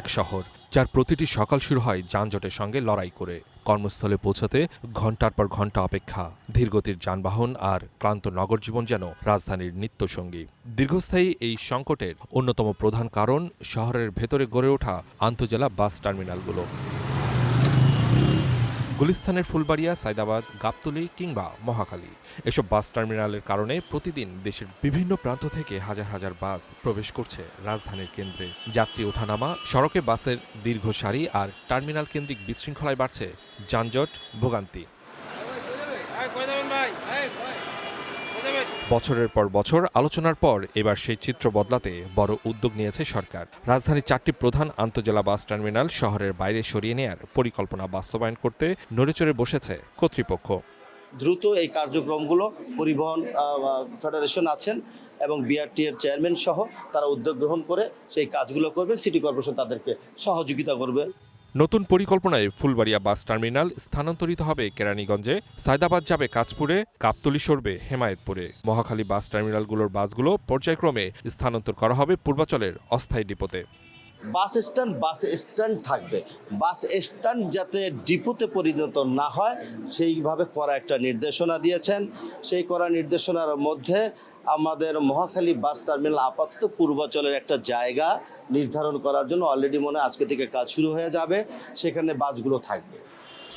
এক শহর যার প্রতিটি সকাল শুরু হয় যানজটের সঙ্গে লড়াই করে। কর্মস্থলে পৌঁছতে ঘণ্টার পর ঘণ্টা অপেক্ষা, ধীরগতির যানবাহন আর ক্লান্ত নগর জীবন যেন রাজধানীর নিত্যসঙ্গী। দীর্ঘস্থায়ী এই সংকটের অন্যতম প্রধান কারণ শহরের ভেতরে গড়ে ওঠা আন্তজেলা বাস টার্মিনালগুলো। গুলিস্তানের ফুলবাড়িয়া, সাইদাবাদ, গাবতলী কিংবা মহাখালী, এসব বাস টার্মিনালের কারণে প্রতিদিন দেশের বিভিন্ন প্রান্ত থেকে হাজার হাজার বাস প্রবেশ করছে রাজধানীর কেন্দ্রে। যাত্রী ওঠানামা, সড়কে বাসের দীর্ঘ সারি আর টার্মিনাল কেন্দ্রিক বিশৃঙ্খলায় বাড়ছে যানজট, ভোগান্তি। বছরের পর বছর আলোচনার পর এবার সেই চিত্র বদলাতে বড় উদ্যোগ নিয়েছে সরকার। রাজধানীর 4টি প্রধান আন্তজেলা বাস টার্মিনাল শহরের বাইরে সরিয়ে নেয়ার পরিকল্পনা বাস্তবায়ন করতে নড়েচড়ে বসেছে কর্তৃপক্ষ। দ্রুত এই কার্যক্রমগুলো পরিবহন ফেডারেশন আছেন এবং বিআরটি এর চেয়ারম্যান সহ তারা উদ্যোগ গ্রহণ করে সেই কাজগুলো করবে, সিটি কর্পোরেশন তাদেরকে সহযোগিতা করবে। নতুন পরিকল্পনায় ফুলবাড়িয়া বাস টার্মিনাল স্থানান্তরিত হবে কেরানীগঞ্জে, সায়দাবাদ যাবে কাঁচপুরে, গাবতলী সরবে হেমায়েতপুরে। মহাখালী বাস টার্মিনালগুলোর বাসগুলো পর্যায়ক্রমে স্থানান্তর করা হবে পূর্বাচলের অস্থায়ী ডিপোতে। বাস স্ট্যান্ড থাকবে, বাস স্ট্যান্ড যাতে ডিপোতে পরিণত না হয় সেইভাবে করা একটা নির্দেশনা দিয়েছেন। সেই করা নির্দেশনার মধ্যে আমাদের মহাখালী বাস টার্মিনাল আপাতত পূর্বাচলের একটা জায়গা নির্ধারণ করার জন্য অলরেডি মনে হয় আজকে থেকে কাজ শুরু হয়ে যাবে, সেখানে বাসগুলো থাকবে।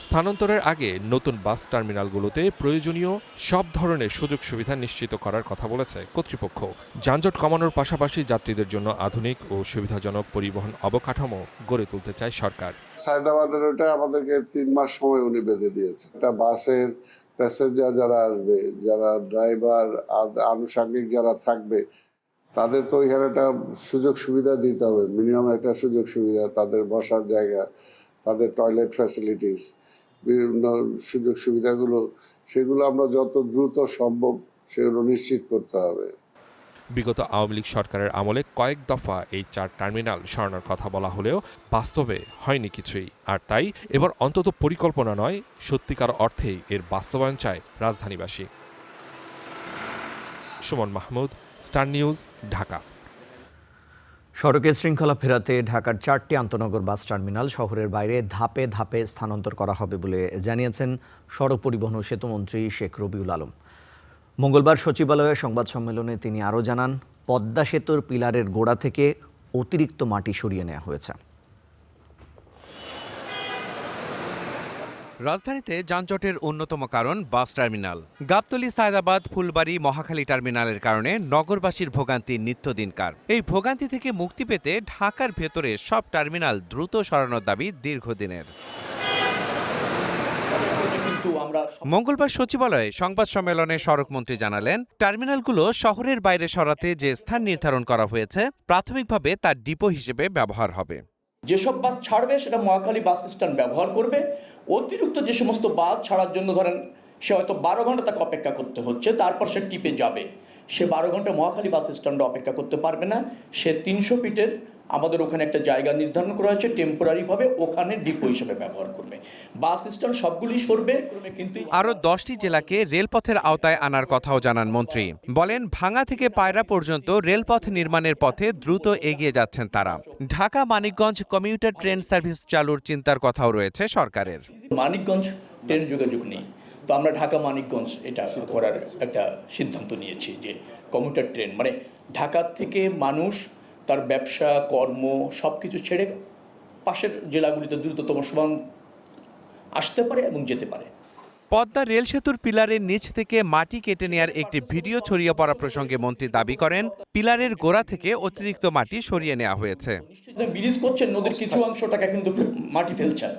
স্থানান্তরের আগে নতুন বাস টার্মিনালগুলোতে প্রয়োজনীয় সব ধরনের সুযোগ সুবিধা নিশ্চিত করার কথা বলেছে কর্তৃপক্ষ। যানজট কমানোর পাশাপাশি যাত্রীদের জন্য আধুনিক ও সুবিধাজনক পরিবহন অবকাঠামো গড়ে তুলতে চায় সরকার। সায়দাবাদের ওটা আমাদেরকে 3 মাস সময় উনি বেঁধে দিয়েছে। এটা বাসের প্যাসেঞ্জার যারা আসবে, যারা ড্রাইভার আনুষঙ্গিক যারা থাকবে, তাদের তো এখানে একটা সুযোগ সুবিধা দিতে হবে, মিনিমাম একটা সুযোগ সুবিধা, তাদের বসার জায়গা, তাদের টয়লেট ফ্যাসিলিটিস, বিভিন্ন সুযোগ সুবিধাগুলো, সেগুলো আমরা যত দ্রুত সম্ভব সেগুলো নিশ্চিত করতে হবে। বিগত আওয়ামী লীগ সরকারের আমলে কয়েক দফা এই 4 টার্মিনাল সরানোর কথা বলা হলেও বাস্তবে হয়নি কিছুই। আর তাই এবার অন্তত পরিকল্পনা নয়, সত্যিকার অর্থেই এর বাস্তবায়ন চায় রাজধানীবাসী। Suman Mahmud, star news, Dhaka. সড়কের শৃঙ্খলা ফেরাতে ঢাকার 4টি আন্তনগর বাস টার্মিনাল শহরের বাইরে ধাপে ধাপে স্থানান্তর করা হবে বলে জানিয়েছেন সড়ক পরিবহন ও সেতুমন্ত্রী শেখ রবিউল আলম। মঙ্গলবার সচিবালয়ে সংবাদ সম্মেলনে তিনি আরও জানান, পদ্মা সেতুর পিলারের গোড়া থেকে অতিরিক্ত মাটি সরিয়ে নেওয়া হয়েছে। রাজধানীতে যানজটের অন্যতম কারণ বাস টার্মিনাল। গাবতলী, সায়দাবাদ, ফুলবাড়ি, মহাখালী টার্মিনালের কারণে নগরবাসীর ভোগান্তি নিত্যদিনকার। এই ভোগান্তি থেকে মুক্তি পেতে ঢাকার ভেতরে সব টার্মিনাল দ্রুত সরানোর দাবি দীর্ঘদিনের। মঙ্গলবার সচিবালয়ে সংবাদ সম্মেলনে সড়কমন্ত্রী জানালেন, টার্মিনালগুলো শহরের বাইরে সরাতে যে স্থান নির্ধারণ করা হয়েছে প্রাথমিকভাবে তার ডিপো হিসেবে ব্যবহার হবে। যেসব বাস ছাড়বে সেটা মহাখালী বাস স্ট্যান্ড ব্যবহার করবে। অতিরিক্ত যে সমস্ত বাস ছাড়ার জন্য ধরেন সে হয়তো 12 ঘন্টা তাকে অপেক্ষা করতে হচ্ছে, তারপর সে টিপে যাবে, সে 12 ঘন্টা মহাখালী বাস স্ট্যান্ডে অপেক্ষা করতে পারবে না। সে 300 ফিটের আমাদের ওখানে একটা জায়গা নির্ধারণ করা হয়েছে, টেম্পোরারিভাবে ওখানে ডিপো হিসেবে ব্যবহার করবে। বাস স্ট্যান্ড সবগুলি সরবে, কিন্তু আরও 10টি জেলাকে রেলপথের আওতায় আনার কথাও জানান মন্ত্রী। বলেন, ভাঙা থেকে পায়রা পর্যন্ত রেলপথ নির্মাণের পথে দ্রুত এগিয়ে যাচ্ছেন তারা। Dhaka Manikganj commuter train service চালুর চিন্তার কথাও রয়েছে সরকারের। মানিকগঞ্জ ট্রেন যোগাযোগ নেই, তো আমরা ঢাকা মানিকগঞ্জ এটা করার একটা সিদ্ধান্ত নিয়েছি যে কমিউটার ট্রেন, মানে ঢাকা থেকে মানুষ তার ব্যবসা কর্ম সব কিছু ছেড়ে পাশের জেলাগুলিতে দ্রুততম সময় আসতে পারে এবং যেতে পারে। পদ্মা রেল সেতুর পিলারের নিচ থেকে মাটি কেটে নেয়ার একটি ভিডিও ছড়িয়ে পড়া প্রসঙ্গে মন্ত্রী দাবি করেন, পিলারের গোড়া থেকে অতিরিক্ত মাটি সরিয়ে নেওয়া হয়েছে। ব্রিজ করছেন, নদীর কিছু অংশটাকে কিন্তু মাটি ফেলছেন,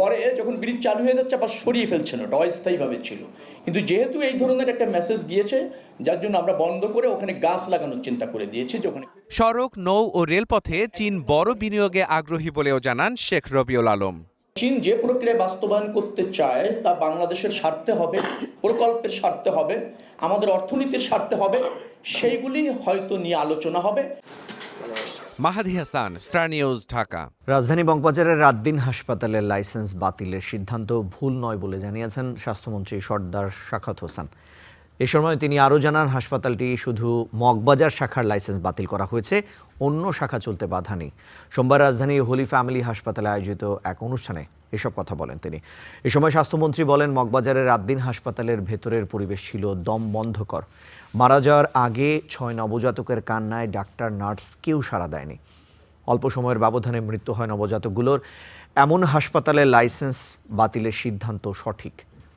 পরে যখন ব্রিজ চালু হয়ে যাচ্ছে আবার সরিয়ে ফেলছেন, ওটা অস্থায়ীভাবে ছিল। কিন্তু যেহেতু এই ধরনের একটা মেসেজ গিয়েছে, যার জন্য আমরা বন্ধ করে ওখানে গাছ লাগানোর চিন্তা করে দিয়েছি। যখন সড়ক, নৌ ও রেলপথে চীন বড় বিনিয়োগে আগ্রহী বলেও জানান শেখ রবিউল আলম। চীন যে প্রক্রিয়া বাস্তবায়ন করতে চায় তা বাংলাদেশের স্বার্থে হবে, প্রকল্পের স্বার্থে হবে, আমাদের অর্থনীতির স্বার্থে হবে, সেইগুলি হয়তো নিয়ে আলোচনা হবে। মাহাদি হাসান, স্টার নিউজ, ঢাকা। রাজধানী বঙ্গবাজারের রাতদিন হাসপাতালের লাইসেন্স বাতিলের সিদ্ধান্ত ভুল নয় বলে জানিয়েছেন স্বাস্থ্যমন্ত্রী সর্দার সাখাওয়াত হোসেন। এ সময় তিনি আরও জানান, হাসপাতালটি শুধু মগবাজার শাখার লাইসেন্স বাতিল করা হয়েছে, অন্য শাখা চলতে বাধা নেই। সোমবার রাজধানীর হোলি ফ্যামিলি হাসপাতালে আয়োজিত এক অনুষ্ঠানে এসব কথা বলেন তিনি। এ সময় স্বাস্থ্যমন্ত্রী বলেন, মগবাজারের রাতদিন হাসপাতালের ভেতরের পরিবেশ ছিল দম বন্ধকর। মারা যাওয়ার আগে 6 নবজাতকের কান্নায় ডাক্তার, নার্স কেউ সাড়া দেয়নি। অল্প সময়ের ব্যবধানে মৃত্যু হয় নবজাতকগুলোর। এমন হাসপাতালের লাইসেন্স বাতিলের সিদ্ধান্ত সঠিক।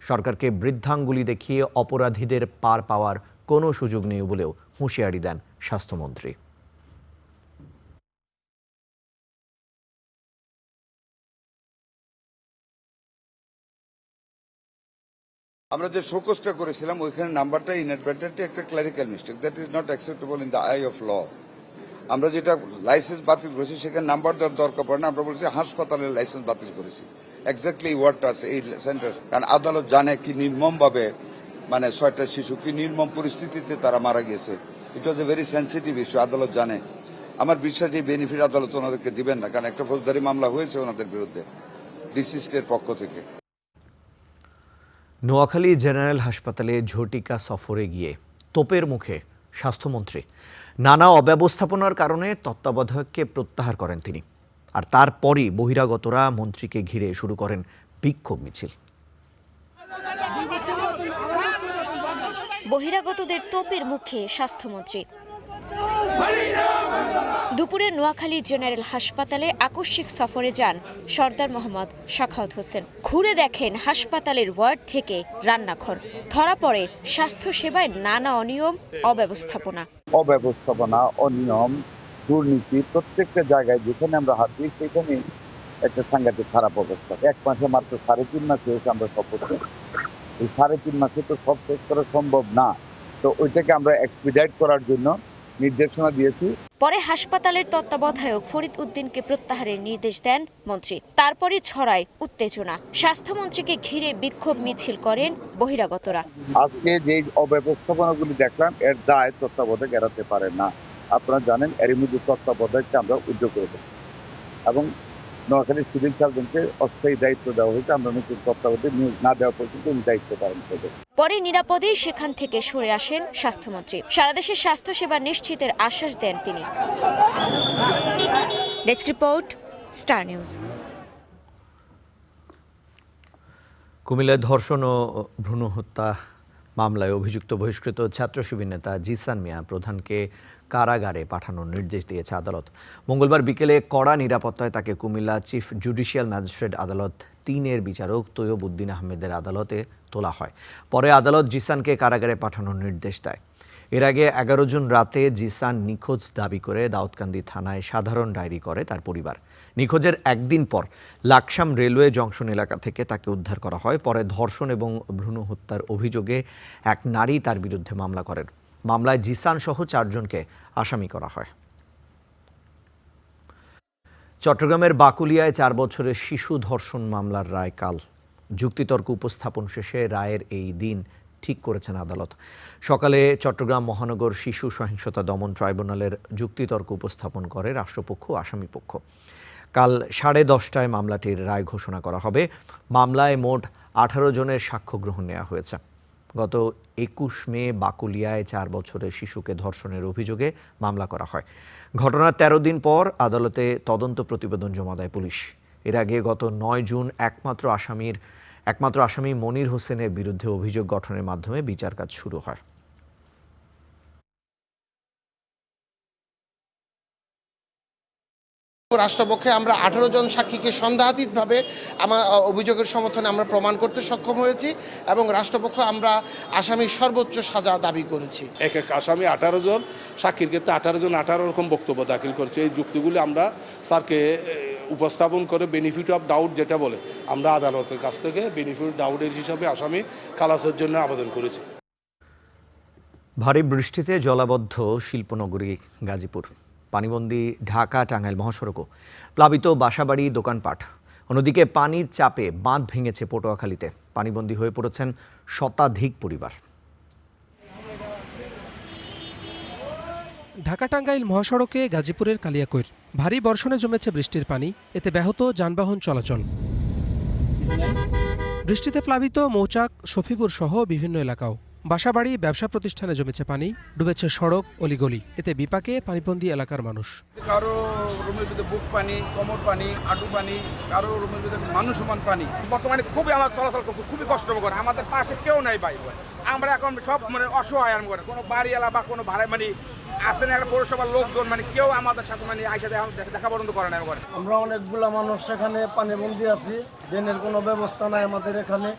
সরকারকে বৃদ্ধাঙ্গুলি দেখিয়ে অপরাধীদের পার পাওয়ার কোনো সুযোগ নেই বলেও হুঁশিয়ারি দেন স্বাস্থ্যমন্ত্রী। আমরা যে শোকজটা করেছিলাম ওইখানে নাম্বারটা ইনঅ্যাডভার্টেন্টলি একটা clerical mistake, that is not acceptable in the eye of law. আমরা যেটা লাইসেন্স বাতিল করেছি সেখানে নাম্বার দেওয়ার দরকার পড়ে না, আমরা বলছি হাসপাতালের লাইসেন্স বাতিল করেছি। এক্স্যাক্টলি এই ওয়ার্ডটা আছে এই সেন্টেন্স, কারণ আদালত জানে কি নির্মমভাবে মানে 6টা শিশু কি নির্মম পরিস্থিতিতে তারা মারা গিয়েছে। ইট ওয়াজ এ ভেরি সেন্সিটিভ ইস্যু, আদালত জানে। আমার বিশ্বাস এই বেনিফিট আদালত ওনাদেরকে দিবেন না, কারণ একটা ফৌজদারি মামলা হয়েছে ওনাদের বিরুদ্ধে ডিসি স্টের পক্ষ থেকে। নোয়াখালী জেনারেল হাসপাতালে ঝটিকা সফরে গিয়ে তোপের মুখে স্বাস্থ্যমন্ত্রী। নানা অব্যবস্থাপনার কারণে তত্ত্বাবধায়ককে প্রত্যাহার করেন তিনি, আর তারপরই বহিরাগতরা মন্ত্রীকে ঘিরে শুরু করেন বিক্ষোভ মিছিল। বহিরাগতদের তোপের মুখে স্বাস্থ্যমন্ত্রী। দুপুরে নোয়াখালী জেনারেল হাসপাতালে আকস্মিক সফরে যান সরদার মোহাম্মদ সাখাওয়াত হোসেন। ঘুরে দেখেন হাসপাতালের ওয়ার্ড থেকে রান্নাঘর। ধরা পড়ে স্বাস্থ্যসেবায় নানা অনিয়ম, অব্যবস্থাপনা, অনিয়ম, দুর্নীতি প্রত্যেকটা জায়গায় যেখানে আমরা হাঁটি সেখানে একটা সাংঘাতিক খারাপ অবস্থা। 1 মাসে মাত্র 3.5 মাস হয়েছে আমরা সব করছি। এই 3.5 মাসে তো সব শেষ করা সম্ভব না, তো ওইটাকে আমরা এক্সপিডাইট করার জন্য নির্দেশনা দিয়েছি। পরে হাসপাতালের তত্ত্বাবধায়ক ফরিদ উদ্দিনকে প্রত্যাহারের নির্দেশ দেন মন্ত্রী। তারপরই ছড়ায় উত্তেজনা। স্বাস্থ্যমন্ত্রীকে ঘিরে বিক্ষোভ মিছিল করেন বহিরাগতরা। আজকে যে অব্যবস্থাপনাগুলি দেখলাম এর দায় তত্ত্বাবধায়ক এড়াতে পারে না। আপনারা জানেন এর মধ্যে তত্ত্বাবধায়ককে আমরা উদ্যোগ করেছি এবং নোয়াখালী সিভিল সার্জনকে অস্থায়ী দায়িত্ব দেওয়া হয়েছে। আমরা নতুন তত্ত্বাবধায়ক নিয়োগ না দেওয়া পর্যন্ত উনি দায়িত্ব পালন করবেন। পরে নিরাপদেই সেখান থেকে সরে আসেন স্বাস্থ্যমন্ত্রী। সারা দেশে স্বাস্থ্যসেবা নিশ্চিতের আশ্বাস দেন তিনি। Desk report, star news. কুমিল্লায় ধর্ষণ ও ভ্রূণ হত্যা মামলায় অভিযুক্ত বহিষ্কৃত ছাত্র শিবির নেতা জিসান মিয়া প্রধানকে কারাগারে পাঠানোর নির্দেশ দিয়েছে আদালত। মঙ্গলবার বিকেলে কড়া নিরাপত্তায় তাকে কুমিল্লা চিফ জুডিশিয়াল ম্যাজিস্ট্রেট আদালত 3-এর বিচারক তৈয়ব উদ্দিন আহমেদের আদালতে তোলা হয়। পরে আদালত জিসানকে কারাগারে পাঠানোর নির্দেশ দেয়। এর আগে 11 জুন রাতে জিসান নিখোঁজ দাবি করে দাউদকান্দি থানায় সাধারণ ডায়েরি করে তার পরিবার। নিখোঁজের একদিন পর লাকসাম রেলওয়ে জংশন এলাকা থেকে তাকে উদ্ধার করা হয়। পরে ধর্ষণ এবং ভ্রূণ হত্যার অভিযোগে এক নারী তার বিরুদ্ধে মামলা করেন। মামলায় জিসান সহ 4 জনকে আসামি করা হয়। চট্টগ্রামের বাকুলিয়ায় 4 বছরের শিশু ধর্ষণ মামলার রায় কাল। যুক্তিতর্ক উপস্থাপন শেষে রায়ের এই দিন ঠিক করেছেন আদালত। সকালে চট্টগ্রাম মহানগর শিশু সহিংসতা দমন ট্রাইব্যুনালের যুক্তিতর্ক উপস্থাপন করে রাষ্ট্রপক্ষ ও আসামিপক্ষ। কাল 10:30টায় মামলাটির রায় ঘোষণা করা হবে। মামলায় মোট 18 জনের সাক্ষ্য গ্রহণ নেওয়া হয়েছে। গত 21 মে বাকুলিয়ায় 4 বছরের শিশুকে ধর্ষণের অভিযোগে মামলা করা হয়। ঘটনার 13 দিন পর আদালতে তদন্ত প্রতিবেদন জমা দেয় পুলিশ। এর আগে গত 9 জুন একমাত্র আসামি মনির হোসেনের বিরুদ্ধে অভিযোগ গঠনের মাধ্যমে বিচার কাজ শুরু হয়। রাষ্ট্রপক্ষে আমরা 18 জন সাক্ষীকে সন্দেহাতীতভাবে আমার অভিযোগের সমর্থনে আমরা প্রমাণ করতে সক্ষম হয়েছি এবং রাষ্ট্রপক্ষ আমরা আসামির সর্বোচ্চ সাজা দাবি করেছি। এক আসামি 18 জন, সাক্ষীর ক্ষেত্রে 18 জন 18 রকম বক্তব্য দাখিল করেছে। এই যুক্তিগুলি আমরা স্যারকে উপস্থাপন করে বেনিফিট অফ ডাউট যেটা বলে আমরা আদালতের কাছ থেকে বেনিফিট ডাউটের হিসাবে আসামি খালাসের জন্য আবেদন করেছি। ভারী বৃষ্টিতে জলাবদ্ধ শিল্পনগরী গাজীপুর। পানিবন্দী ঢাকা টাঙ্গাইল মহাসড়কও প্লাবিত, বাসাবাড়ি, দোকানপাট। অন্যদিকে পানির চাপে বাঁধ ভেঙেছে পটুয়াখালীতে। পানিবন্দী হয়ে পড়েছেন শতাধিক পরিবার। ঢাকা টাঙ্গাইল মহাসড়কে গাজীপুরের কালিয়াকৈর ভারী বর্ষণে জমেছে বৃষ্টির পানি, এতে ব্যাহত যানবাহন চলাচল। বৃষ্টিতে প্লাবিত মৌচাক, শফিপুর সহ বিভিন্ন এলাকাও। বাসাবাড়ি, ব্যবসা প্রতিষ্ঠানে জমেছে পানি, ডুবেছে সড়ক, অলিগলি। এতে বিপাকে পানিবন্দী এলাকার মানুষ। কারো রুমের ভিতরে বুক পানি, কোমর পানি, আঁটু পানি, কারো রুমের ভিতরে মানুষ সমান পানি। বর্তমানে খুবই আমার চলাচল খুবই কষ্টকর। আমাদের পাশে কেউ নাই ভাই, আমরা এখন সব মানে অসহায়। কোনো বাড়িওয়ালা বা কোনো ভাড়া মানে আসেন একটা পৌরসভার লোকজন মানে কেউ আমাদের সাথে মানে আইসা দেখা পর্যন্ত করে না। আমরা অনেকগুলা মানুষ এখানে পানিবন্দী আছি, ড্রেনের কোনো ব্যবস্থা নাই আমাদের এখানে।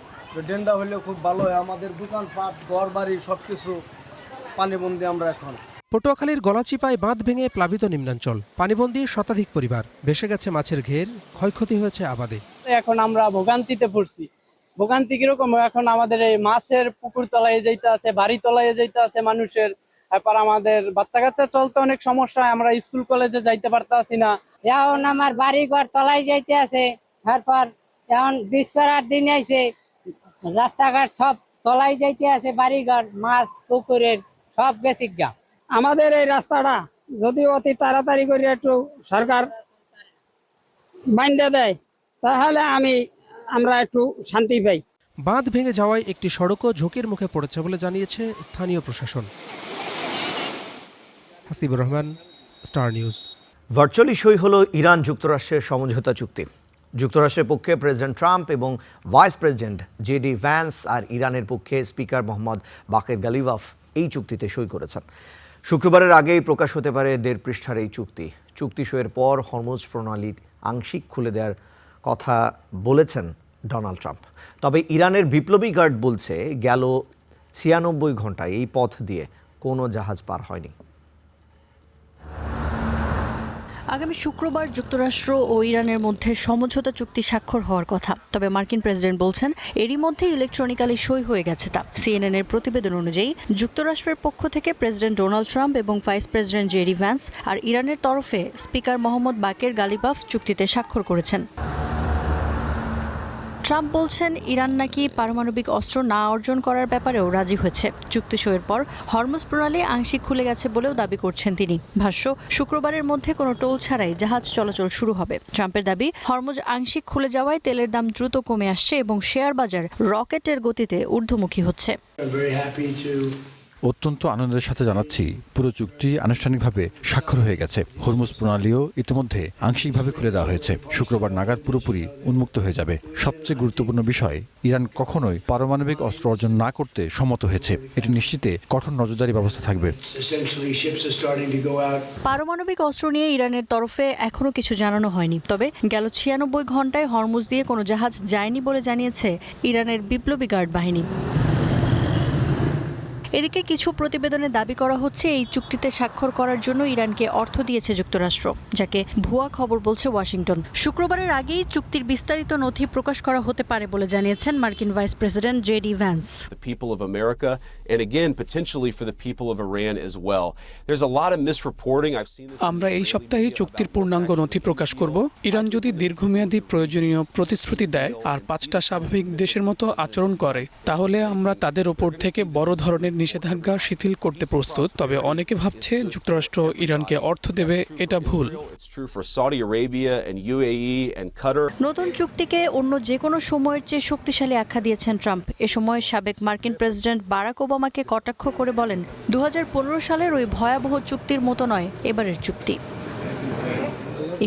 ড্রেনটা হলে খুব ভালো হয়, আমাদের দোকানপাট, ঘর বাড়ি সবকিছু পানিবন্দী আমরা এখন। পটুয়াখালীর গলাচিপায় বাঁধ ভেঙে প্লাবিত নিম্নাঞ্চল, পানিবন্দী শতাধিক পরিবার। ভেসে গেছে মাছের ঘের, ক্ষয়ক্ষতি হয়েছে আবাদে। এখন আমরা ভোগান্তিতে পড়ছি। ভোগান্তি কিরকম, এখন আমাদের এই মাছের পুকুর তলায় যাইতে আছে, বাড়ি তলায় যাইতে আছে মানুষের, তারপর আমাদের বাচ্চা কাচ্চা চলতে অনেক সমস্যা হয়, আমরা স্কুল কলেজে যাইতে পারতাছি না। এখন আমার বাড়ি ঘর তলায় যাইতে আছে, তারপর এখন 20 দিন আইছে, রাস্তাঘাট সব তলায় যাইতে আছে, বাড়ি ঘর মাছ পুকুরের সব গেছে গা। আমাদের এই রাস্তাটা যদি অতি তাড়াতাড়ি করে একটু সরকার বাইন্ধা দেয় তাহলে আমরা একটু শান্তি পাই। বাঁধ ভেঙে যাওয়ায় একটি সড়কও ঝুঁকির মুখে পড়েছে বলে জানিয়েছে স্থানীয় প্রশাসন। Hasibur Rahman, star news. Virtually সই হলো ইরান যুক্তরাষ্ট্রের সমঝোতা চুক্তি। যুক্তরাষ্ট্রের পক্ষে প্রেসিডেন্ট ট্রাম্প এবং ভাইস প্রেসিডেন্ট জেডি ভ্যান্স আর ইরানের পক্ষে স্পিকার মোহাম্মদ বাকের গালিবাফ এই চুক্তিতে সই করেছেন। শুক্রবারের আগেই প্রকাশ হতে পারে 1.5 পৃষ্ঠার এই চুক্তি। চুক্তি সইয়ের পর হরমুজ প্রণালী আংশিক খুলে দেওয়ার কথা বলেছেন ডোনাল্ড ট্রাম্প। তবে ইরানের বিপ্লবী গার্ড বলছে গেল 96 ঘন্টায় এই পথ দিয়ে কোনো জাহাজ পার হয়নি। আগামী শুক্রবার যুক্তরাষ্ট্র ও ইরানের মধ্যে সমঝোতা চুক্তি স্বাক্ষর হওয়ার কথা, তবে মার্কিন প্রেসিডেন্ট বলছেন এরই মধ্যে ইলেকট্রনিক্যালি সই হয়ে গেছে তা। সিএনএনের প্রতিবেদন অনুযায়ী যুক্তরাষ্ট্রের পক্ষ থেকে প্রেসিডেন্ট ডোনাল্ড ট্রাম্প এবং ভাইস প্রেসিডেন্ট জেডি ভ্যান্স আর ইরানের তরফে স্পিকার মোহাম্মদ বাকের গালিবাফ চুক্তিতে স্বাক্ষর করেছেন। ট্রাম্প বলছেন ইরান নাকি পারমাণবিক অস্ত্র না অর্জন করার ব্যাপারেও রাজি হয়েছে। চুক্তি সইয়ের পর হরমুজ প্রণালী আংশিক খুলে গেছে বলেও দাবি করছেন তিনি। ভাষ্য, শুক্রবারের মধ্যে কোনো টোল ছাড়াই জাহাজ চলাচল শুরু হবে। ট্রাম্পের দাবি, হরমুজ আংশিক খুলে যাওয়ায় তেলের দাম দ্রুত কমে আসছে এবং শেয়ার বাজার রকেটের গতিতে ঊর্ধ্বমুখী হচ্ছে। অত্যন্ত আনন্দের সাথে জানাচ্ছি পুরো চুক্তি আনুষ্ঠানিকভাবে স্বাক্ষর হয়ে গেছে। হরমুজ প্রণালীও ইতিমধ্যে আংশিকভাবে খুলে দেওয়া হয়েছে। শুক্রবার নাগাদ পুরোপুরি উন্মুক্ত হয়ে যাবে। সবচেয়ে গুরুত্বপূর্ণ বিষয়, ইরান কখনোই পারমাণবিক অস্ত্র অর্জন না করতে সম্মত হয়েছে। এটি নিশ্চিতে কঠোর নজরদারি ব্যবস্থা থাকবে। পারমাণবিক অস্ত্র নিয়ে ইরানের তরফে এখনো কিছু জানানো হয়নি, তবে গেল 96 ঘন্টায় হরমুজ দিয়ে কোনো জাহাজ যায়নি বলে জানিয়েছে ইরানের বিপ্লবী গার্ড বাহিনী। এদিকে কিছু প্রতিবেদনে দাবি করা হচ্ছে এই চুক্তিতে স্বাক্ষর করার জন্য ইরানকে অর্থ দিয়েছে যুক্তরাষ্ট্র, যাকে ভুয়া খবর বলছে ওয়াশিংটন। শুক্রবারের আগেই চুক্তির বিস্তারিত নথি প্রকাশ করা হতে পারে বলে জানিয়েছেন মার্কিন vice president JD Vance. The people of America and again potentially for the people of Iran as well. There's a lot of misreporting. I've seen this. আমরা এই সপ্তাহে চুক্তির পূর্ণাঙ্গ নথি প্রকাশ করব। ইরান যদি দীর্ঘমেয়াদী প্রয়োজনীয় প্রতিশ্রুতি দেয় আর 5টা স্বাভাবিক দেশের মতো আচরণ করে, তাহলে আমরা তাদের ওপর থেকে বড় ধরনের নিষেধাজ্ঞা শিথিল করতে প্রস্তুত। তবে অনেকে ভাবছে যুক্তরাষ্ট্র ইরানকে অর্থ দেবে, এটা ভুল। It's true for Saudi Arabia and UAE and Qatar. নতুন চুক্তিকে অন্য যে কোনো সময়ের চেয়ে শক্তিশালী আখ্যা দিয়েছেন ট্রাম্প। এ সময় সাবেক মার্কিন প্রেসিডেন্ট বারাক ওবামাকে কটাক্ষ করে বলেন, 2015 সালের ওই ভয়াবহ চুক্তির মতো নয় এবারের চুক্তি।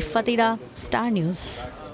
ইফাতিরা, স্টার নিউজ।